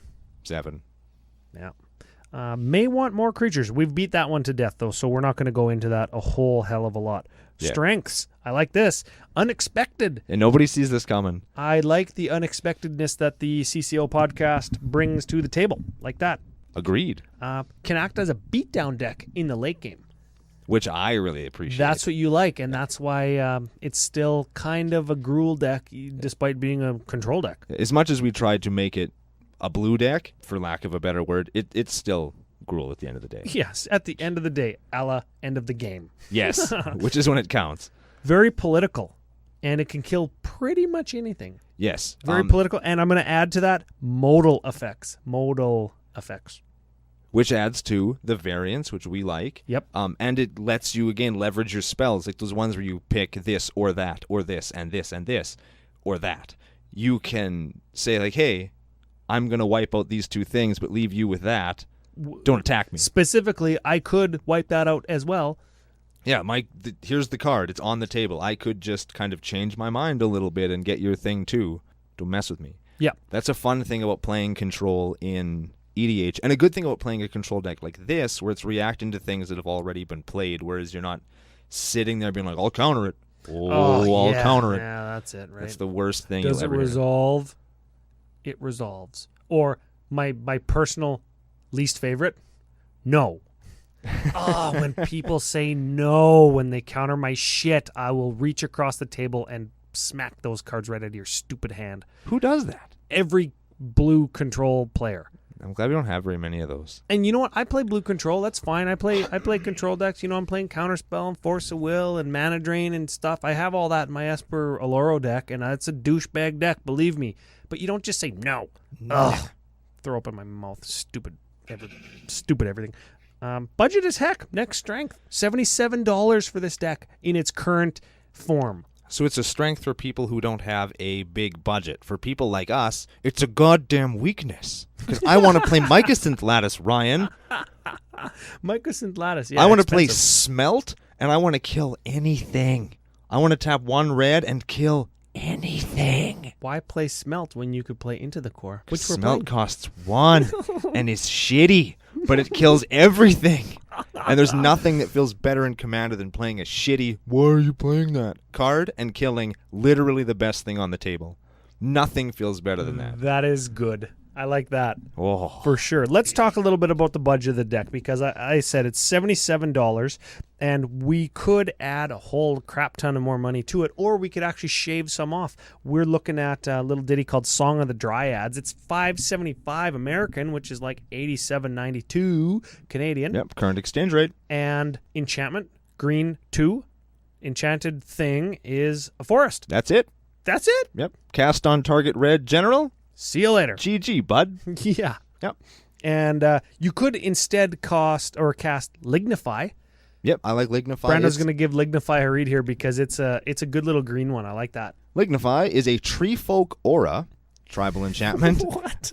Yeah. May want more creatures. We've beat that one to death, though, so we're not going to go into that a whole hell of a lot. Strengths. I like this. Unexpected. And nobody sees this coming. I like the unexpectedness that the CCO podcast brings to the table. Like that. Agreed. Can act as a beatdown deck in the late game. Which I really appreciate. That's what you like, and that's why it's still kind of a Gruul deck, despite being a control deck. As much as we tried to make it a blue deck, for lack of a better word, it's still Gruul at the end of the day. Yes, at the end of the day, a la end of the game. Yes, which is when it counts. Very political, and it can kill pretty much anything. Yes. Very political, and I'm going to add to that modal effects. Which adds to the variance, which we like. Yep. And it lets you, again, leverage your spells, like those ones where you pick this or that or this and this and this or that. You can say, like, hey, I'm going to wipe out these 2 things, but leave you with that. Don't attack me. Specifically, I could wipe that out as well. Yeah, here's the card. It's on the table. I could just kind of change my mind a little bit and get your thing too. Don't mess with me. Yeah. That's a fun thing about playing control in EDH, and a good thing about playing a control deck like this, where it's reacting to things that have already been played, whereas you're not sitting there being like, I'll counter it. I'll counter it. Yeah, that's it, right? That's the worst thing Does you'll it ever resolve? It resolves. Or my personal least favorite, no. When people say no when they counter my shit, I will reach across the table and smack those cards right out of your stupid hand. Who does that? Every blue control player. I'm glad we don't have very many of those. And you know what? I play blue control. That's fine. I play control decks. You know, I'm playing Counterspell and Force of Will and Mana Drain and stuff. I have all that in my Esper Aloro deck, and it's a douchebag deck, believe me. But you don't just say no. Ugh. Throw up in my mouth. Stupid everything. Budget as heck. Next strength. $77 for this deck in its current form. So it's a strength for people who don't have a big budget. For people like us, it's a goddamn weakness. Because I want to play Mycosynth Lattice, Ryan. Mycosynth Lattice, yeah. I want to play Smelt, and I want to kill anything. I want to tap 1 red and kill anything. Why play Smelt when you could play Into the Core? Which Smelt costs 1 and is shitty, but it kills everything. And there's nothing that feels better in Commander than playing a shitty, why are you playing that card, and killing literally the best thing on the table. Nothing feels better than that. That is good. I like that. Oh. For sure. Let's talk a little bit about the budget of the deck, because I said it's $77, and we could add a whole crap ton of more money to it, or we could actually shave some off. We're looking at a little ditty called Song of the Dryads. It's $5.75 American, which is like $87.92 Canadian. Yep, current exchange rate. And enchantment, green 2. Enchanted thing is a forest. That's it. That's it? Yep. Cast on target red general. See you later. GG, bud. Yeah. Yep. And you could instead cast Lignify. Yep, I like Lignify. Brando's going to give Lignify a read here because it's a good little green one. I like that. Lignify is a tree folk aura, tribal enchantment. What?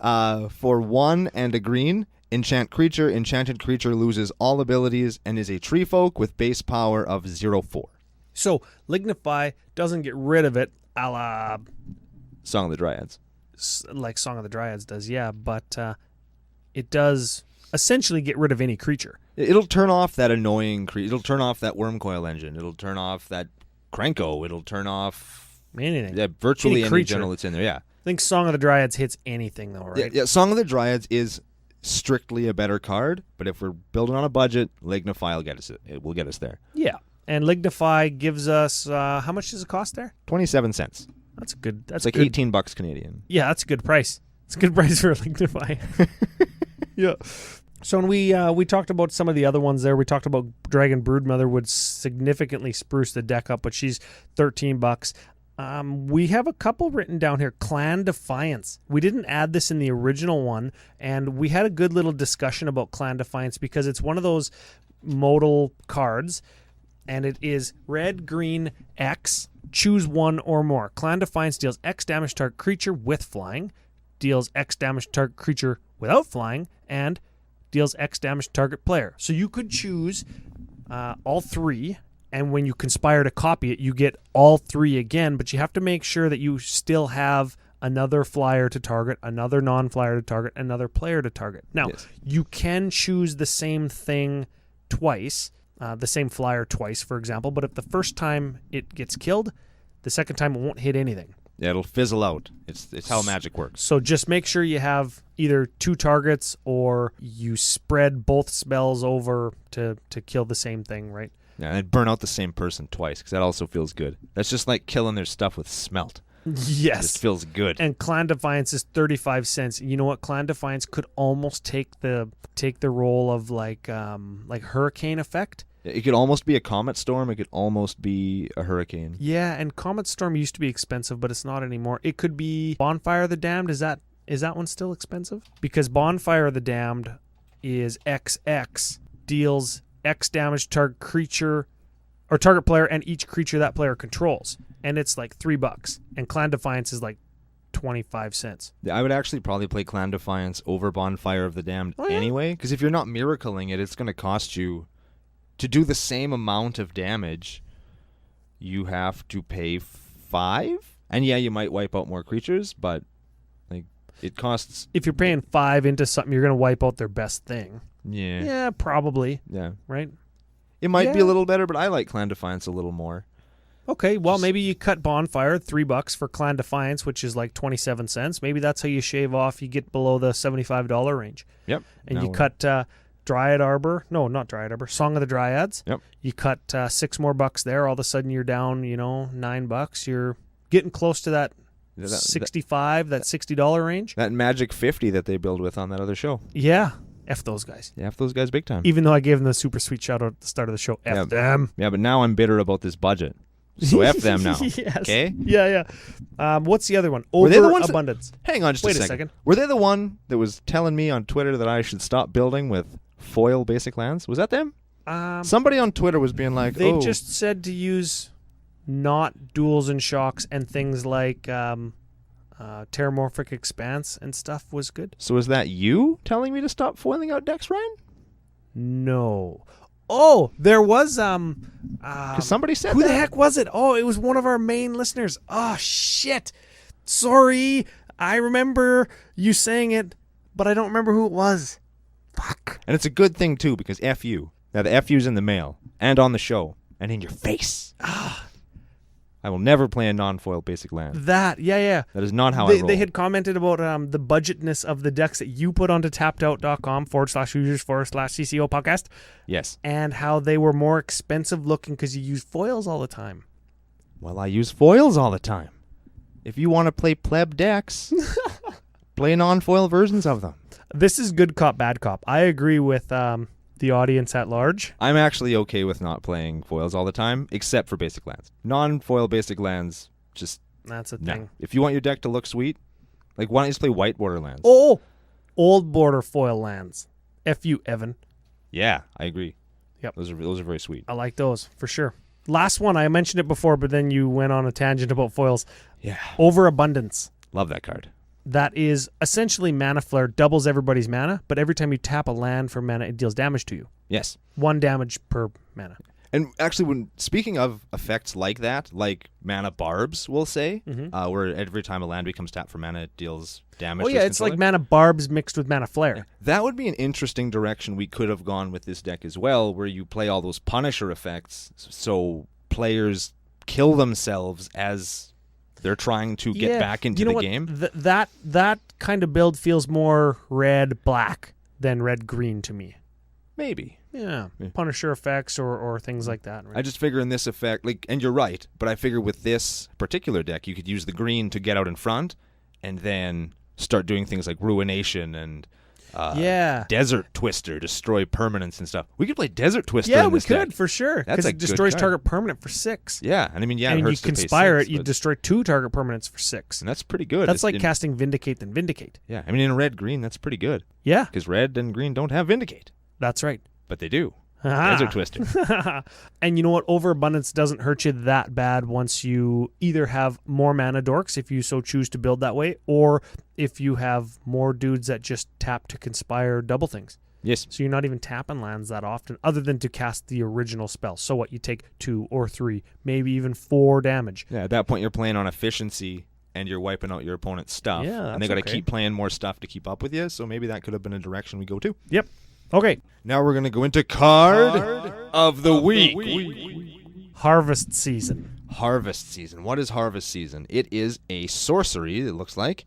For 1 and a green, enchant creature. Enchanted creature loses all abilities and is a tree folk with base power of 0/4. So Lignify doesn't get rid of it, a la Song of the Dryads. like Song of the Dryads does, yeah, but it does essentially get rid of any creature. It'll turn off that annoying creature. It'll turn off that Wormcoil engine. It'll turn off that Krenko. It'll turn off Anything. virtually any creature. general that's in there. Yeah. I think Song of the Dryads hits anything, though, right? Yeah, Song of the Dryads is strictly a better card, but if we're building on a budget, Lignify will get us. It will get us there. Yeah. And Lignify gives us how much does it cost there? 27 cents. That's good. That's It's like good. $18 Canadian. Yeah, that's a good price. It's a good price for Lignify. Yeah. So when we talked about some of the other ones there, we talked about Dragon Broodmother would significantly spruce the deck up, but she's $13. We have a couple written down here. Clan Defiance. We didn't add this in the original one, and we had a good little discussion about Clan Defiance because it's one of those modal cards, and it is red, green, X. Choose one or more. Clan Defiance deals X damage to target creature with flying, deals X damage to target creature without flying, and deals X damage to target player. So you could choose all three, and when you conspire to copy it, you get all three again, but you have to make sure that you still have another flyer to target, another non-flyer to target, another player to target. Now, Yes. you can choose the same thing twice, the same flyer twice, for example, but if the first time it gets killed, the second time it won't hit anything. Yeah, it'll fizzle out. It's how magic works. So just make sure you have either two targets or you spread both spells over to kill the same thing, right? Yeah, and burn out the same person twice, because that also feels good. That's just like killing their stuff with smelt. It Yes. just feels good. And Clan Defiance is 35 cents. You know what? Clan Defiance could almost take the role of like hurricane effect. It could almost be a comet storm. It could almost be a hurricane. Yeah, and Comet Storm used to be expensive, but it's not anymore. It could be Bonfire of the Damned. Is that one still expensive? Because Bonfire of the Damned is XX, deals X damage to target creature or target player and each creature that player controls. And it's like $3. And Clan Defiance is like 25 cents. Yeah, I would actually probably play Clan Defiance over Bonfire of the Damned anyway, because if you're not miracling it, it's going to cost you to do the same amount of damage. You have to pay 5, and yeah, you might wipe out more creatures, but like it costs. If you're paying 5 into something, you're going to wipe out their best thing. Yeah, Yeah, probably. yeah. Right? It might be Yeah. a little better, but I like Clan Defiance a little more. Okay, well, maybe you cut Bonfire, $3 for Clan Defiance, which is like 27 cents. Maybe that's how you shave off. You get below the $75 range. Yep. And Now you we're- cut Dryad Arbor. No, not Dryad Arbor. Song of the Dryads. Yep. You cut $6 more there. All of a sudden, you're down, $9. You're getting close to that that $60 range. That magic 50 that they build with on that other show. Yeah. F those guys. Yeah, F those guys big time. Even though I gave them the super sweet shout out at the start of the show. F Yeah. them. Yeah, but now I'm bitter about this budget. So F them now. Yes. Okay? Yeah. What's the other one? Were they the ones Overabundance. Hang on just Wait a a second. second. Were they the one that was telling me on Twitter that I should stop building with foil basic lands? Was that them? Somebody on Twitter was being like, They oh. just said to use not duels and shocks and things like Terramorphic Expanse and stuff was good. So is that you telling me to stop foiling out decks, Ryan? No. Oh, there was Because somebody said who that. the heck was it? Oh, it was one of our main listeners. Oh shit. Sorry. I remember you saying it, but I don't remember who it was. Fuck. And it's a good thing, too, because F you. Now, the F U's in the mail and on the show and in your face. I will never play a non-foil basic land. That, yeah. That is not how I roll. They had commented about the budgetness of the decks that you put onto tappedout.com/users/CCO podcast Yes. and how they were more expensive looking because you use foils all the time. Well, I use foils all the time. If you want to play pleb decks, play non-foil versions of them. This is good cop, bad cop. I agree with the audience at large. I'm actually okay with not playing foils all the time, except for basic lands. Non-foil basic lands, just That's a no. thing. If you want your deck to look sweet, Like, why don't you just play white borderlands? Oh, old border foil lands. F you, Evan. Yeah, I agree. Yep. Those are very sweet. I like those for sure. Last one, I mentioned it before, but then you went on a tangent about foils. Yeah. Overabundance. Love that card. That is essentially Mana Flare, doubles everybody's mana, but every time you tap a land for mana, it deals damage to you. Yes. 1 damage per mana. And actually, speaking of effects like that, like Mana Barbs, we'll say, where every time a land becomes tapped for mana, it deals damage. Oh yeah, it's like Mana Barbs mixed with Mana Flare. Yeah. That would be an interesting direction we could have gone with this deck as well, where you play all those Punisher effects, so players kill themselves as they're trying to get back into the game. That kind of build feels more red-black than red-green to me. Maybe. Yeah, Punisher effects or things like that. Right? I just figure in this effect, and you're right, but I figure with this particular deck, you could use the green to get out in front, and then start doing things like Ruination and Desert Twister, destroy permanents and stuff. We could play Desert Twister. Yeah, in we this could deck. for sure. That's because it destroys target permanent for 6. Yeah, and I mean, and it hurts you to pay conspire 6, it, you destroy 2 target permanents for 6. and that's pretty good. That's like casting Vindicate then Vindicate. Yeah, I mean, in red-green, that's pretty good. Yeah, Because red and green don't have Vindicate, that's right. but they do. Ah. Desert Twister. And you know what? Overabundance doesn't hurt you that bad once you either have more mana dorks, if you so choose to build that way, or if you have more dudes that just tap to conspire double things. Yes. So you're not even tapping lands that often, other than to cast the original spell. So what? You take 2 or 3, maybe even 4 damage. Yeah, at that point, you're playing on efficiency, and you're wiping out your opponent's stuff. Yeah, and they got to okay. keep playing more stuff to keep up with you, so maybe that could have been a direction we go to. Yep. Okay. Now we're going to go into Card of the Week. Harvest season. Harvest season. What is harvest season? It is a sorcery, it looks like,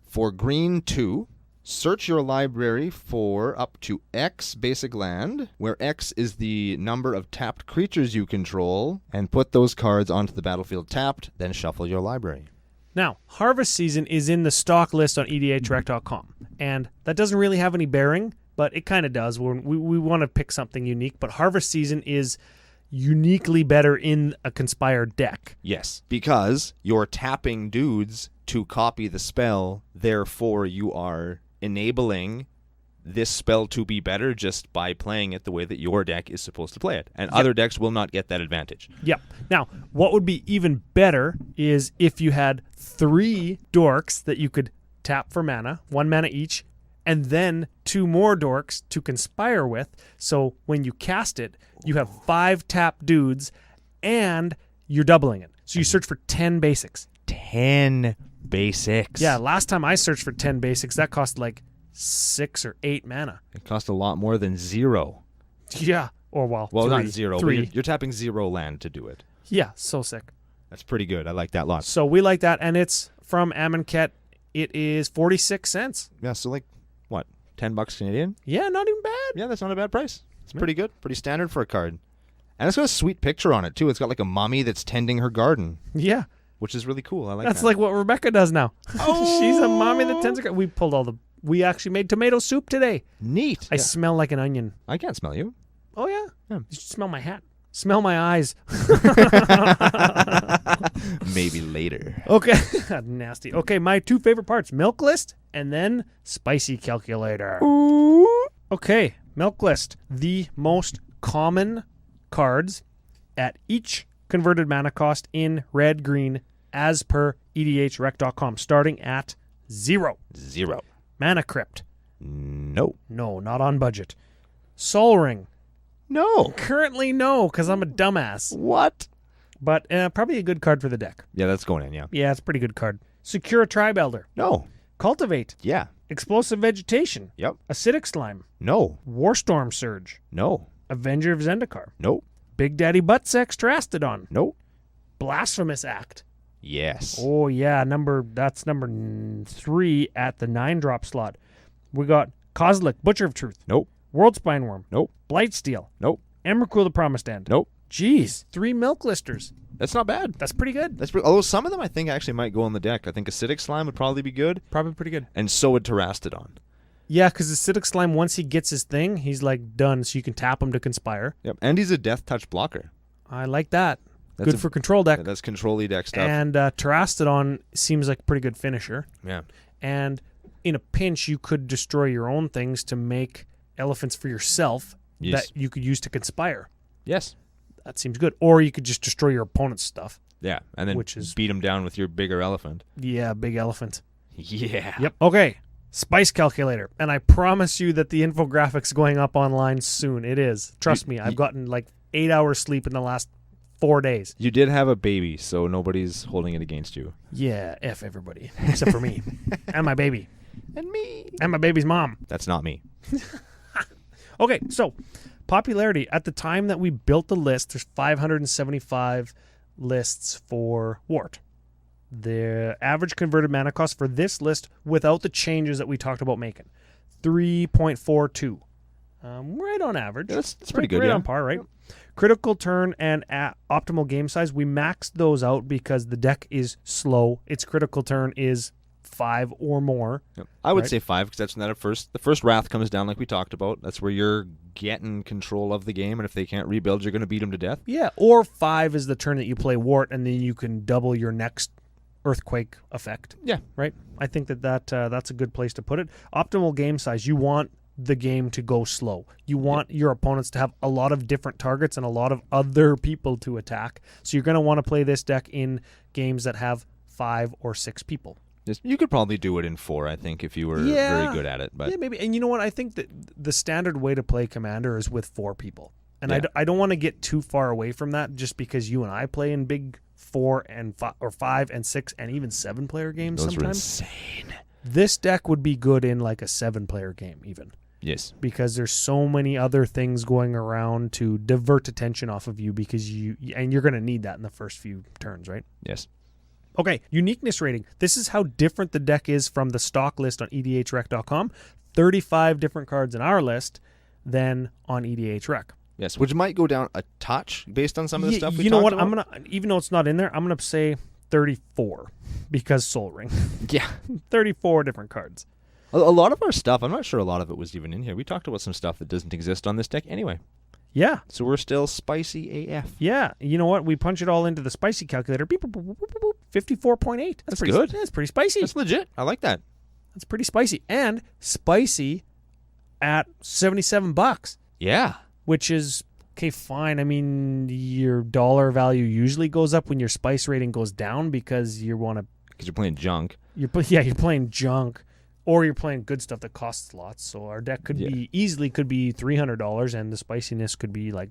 for green 2. Search your library for up to X basic land, where X is the number of tapped creatures you control, and put those cards onto the battlefield tapped, then shuffle your library. Now, Harvest Season is in the stock list on EDHREC.com, and that doesn't really have any bearing, but it kind of does. We want to pick something unique, but Harvest Season is uniquely better in a Conspired deck. Yes, because you're tapping dudes to copy the spell, therefore you are enabling this spell to be better just by playing it the way that your deck is supposed to play it. And other decks will not get that advantage. Yep. Now, what would be even better is if you had 3 dorks that you could tap for mana, 1 mana each, and then 2 more dorks to conspire with. So when you cast it, you have 5 tap dudes, and you're doubling it. So you search for 10 basics. 10 basics. Yeah, last time I searched for 10 basics, that cost like 6 or 8 mana. It cost a lot more than 0. Yeah. Or well, Well, 3, not 0, 3. but you're tapping 0 land to do it. Yeah, so sick. That's pretty good. I like that a lot. So we like that, and it's from Amonkhet. It is 46 cents. Yeah, so like, what, $10 Canadian? Yeah, not even bad. Yeah, that's not a bad price. It's pretty good. Pretty standard for a card. And it's got a sweet picture on it, too. It's got like a mummy that's tending her garden, Yeah. which is really cool. I like That's that. like what Rebecca does now. Oh! She's a mommy that tends to. We actually made tomato soup today. Neat. I smell like an onion. I can't smell you. Oh yeah. Yeah. You should smell my hat. Smell my eyes. Maybe later. Okay. Nasty. Okay, my 2 favorite parts: milk list and then spicy calculator. Ooh. Okay, milk list. The most common cards at each converted mana cost in red green as per EDHREC.com, starting at 0. 0. Mana Crypt. No. No, not on budget. Sol Ring. No. Currently no, because I'm a dumbass. What? But probably a good card for the deck. Yeah, that's going in, yeah. Yeah, it's a pretty good card. Secure a Tribe Elder. No. Cultivate. Yeah. Explosive Vegetation. Yep. Acidic Slime. No. Warstorm Surge. No. Avenger of Zendikar. No. Big Daddy Buttsex Terastodon. No. Blasphemous Act. Yes. Oh yeah, that's number 3 at the 9-drop slot. We got Kozilek, Butcher of Truth. Nope. World Spineworm. Nope. Blightsteel. Nope. Emrakul the Promised End. Nope. Jeez, 3 milk listers. That's not bad. That's pretty good. Although some of them I think actually might go on the deck. I think Acidic Slime would probably be good, Probably pretty good. and so would Terastodon. Yeah, because Acidic Slime, once he gets his thing, he's like done, so you can tap him to conspire. Yep. And he's a Death Touch blocker. I like that. That's Good for control deck. That's control-y deck stuff. And Terastodon seems like a pretty good finisher. Yeah. And in a pinch, you could destroy your own things to make elephants for yourself that you could use to conspire. Yes. That seems good. Or you could just destroy your opponent's stuff. Yeah, and then beat them down with your bigger elephant. Yeah, big elephant. Yeah. Yep. Okay. Spice calculator. And I promise you that the infographics going up online soon. It is. Trust me. I've gotten like 8 hours sleep in the last 4 days. You did have a baby, so nobody's holding it against you. Yeah, F everybody. Except for me. And my baby. And me. And my baby's mom. That's not me. Okay, so popularity. At the time that we built the list, there's 575 lists for Wort. The average converted mana cost for this list, without the changes that we talked about making, 3.42. Right on average. That's pretty good, right yeah. on par, right? Yep. Critical turn and optimal game size, we maxed those out because the deck is slow. Its critical turn is 5 or more. Yep. I would say 5 because that's when the first wrath comes down like we talked about. That's where you're getting control of the game, and if they can't rebuild, you're going to beat them to death. Yeah, or 5 is the turn that you play Wort, and then you can double your next earthquake effect. Yeah. Right? I think that's a good place to put it. Optimal game size, you want the game to go slow. You want your opponents to have a lot of different targets and a lot of other people to attack. So you're going to want to play this deck in games that have 5 or 6 people. You could probably do it in 4, I think, if you were very good at it. But yeah, maybe. And you know what? I think that the standard way to play Commander is with 4 people. And I don't want to get too far away from that just because you and I play in big 4 and 5 or 5 and 6 and even 7-player games those sometimes. Those are insane. This deck would be good in like a 7-player game even. Yes. Because there's so many other things going around to divert attention off of you because you're going to need that in the first few turns, right? Yes. Okay, uniqueness rating. This is how different the deck is from the stock list on EDHREC.com. 35 different cards in our list than on EDHREC. Yes, which might go down a touch based on some of the stuff we talked about. You know what? I'm gonna, even though it's not in there, I'm gonna say 34 because Soul Ring. Yeah, 34 different cards. A lot of our stuff, I'm not sure a lot of it was even in here. We talked about some stuff that doesn't exist on this deck anyway. Yeah. So we're still spicy AF. Yeah. You know what? We punch it all into the spicy calculator. 54.8. That's pretty good. That's pretty spicy. That's legit. I like that. That's pretty spicy. And spicy at $77. Yeah. Which is, okay, fine. I mean, your dollar value usually goes up when your spice rating goes down because you want to... Because you're playing junk. You're playing junk. Or you're playing good stuff that costs lots. So our deck could be $300 and the spiciness could be like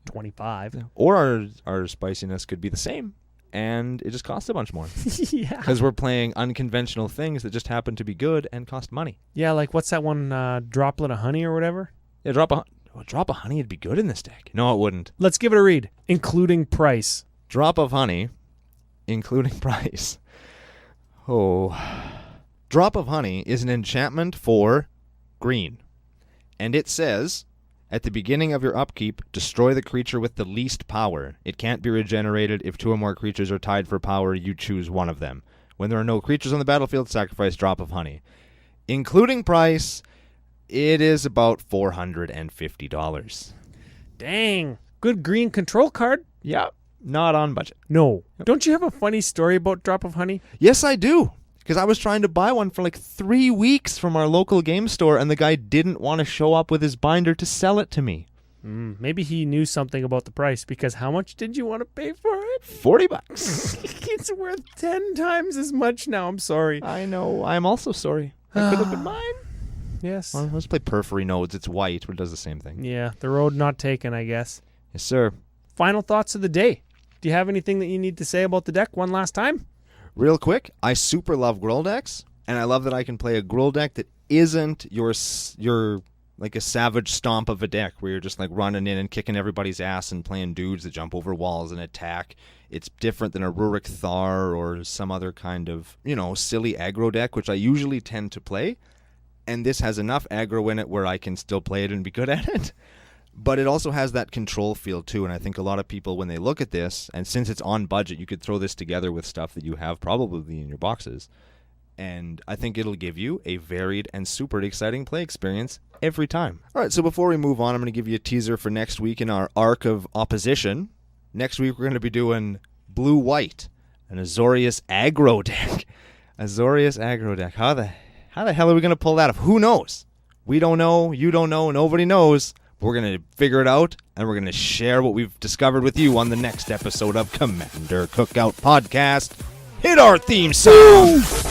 $25. Yeah. Or our spiciness could be the same and it just costs a bunch more. Yeah. Because we're playing unconventional things that just happen to be good and cost money. Yeah, like what's that one, Droplet of Honey or whatever? Yeah, Drop of Honey would be good in this deck. No, it wouldn't. Let's give it a read, including price. Drop of Honey, including price. Oh... Drop of Honey is an enchantment for green. And it says, at the beginning of your upkeep, destroy the creature with the least power. It can't be regenerated. If 2 or more creatures are tied for power, you choose one of them. When there are no creatures on the battlefield, sacrifice Drop of Honey. Including price, it is about $450. Dang. Good green control card. Yeah, not on budget. No. Don't you have a funny story about Drop of Honey? Yes, I do. Because I was trying to buy one for like 3 weeks from our local game store, and the guy didn't want to show up with his binder to sell it to me. Maybe he knew something about the price, because how much did you want to pay for it? $40. It's worth 10 times as much now. I'm sorry. I know. I'm also sorry. That could have been mine. Yes. Well, let's play Periphery Nodes. It's white, but it does the same thing. Yeah, the road not taken, I guess. Yes, sir. Final thoughts of the day. Do you have anything that you need to say about the deck one last time? Real quick, I super love Gruul decks, and I love that I can play a Gruul deck that isn't your like a savage stomp of a deck where you're just like running in and kicking everybody's ass and playing dudes that jump over walls and attack. It's different than a Rurik Thar or some other kind of, silly aggro deck, which I usually tend to play. And this has enough aggro in it where I can still play it and be good at it. But it also has that control feel too, and I think a lot of people, when they look at this, and since it's on budget, you could throw this together with stuff that you have probably in your boxes, and I think it'll give you a varied and super exciting play experience every time. All right, so before we move on, I'm going to give you a teaser for next week in our Arc of Opposition. Next week, we're going to be doing Blue-White, an Azorius aggro deck. Azorius aggro deck. How the hell are we going to pull that off? Who knows? We don't know. You don't know. Nobody knows. We're going to figure it out, and we're going to share what we've discovered with you on the next episode of Commander Cookout Podcast. Hit our theme song!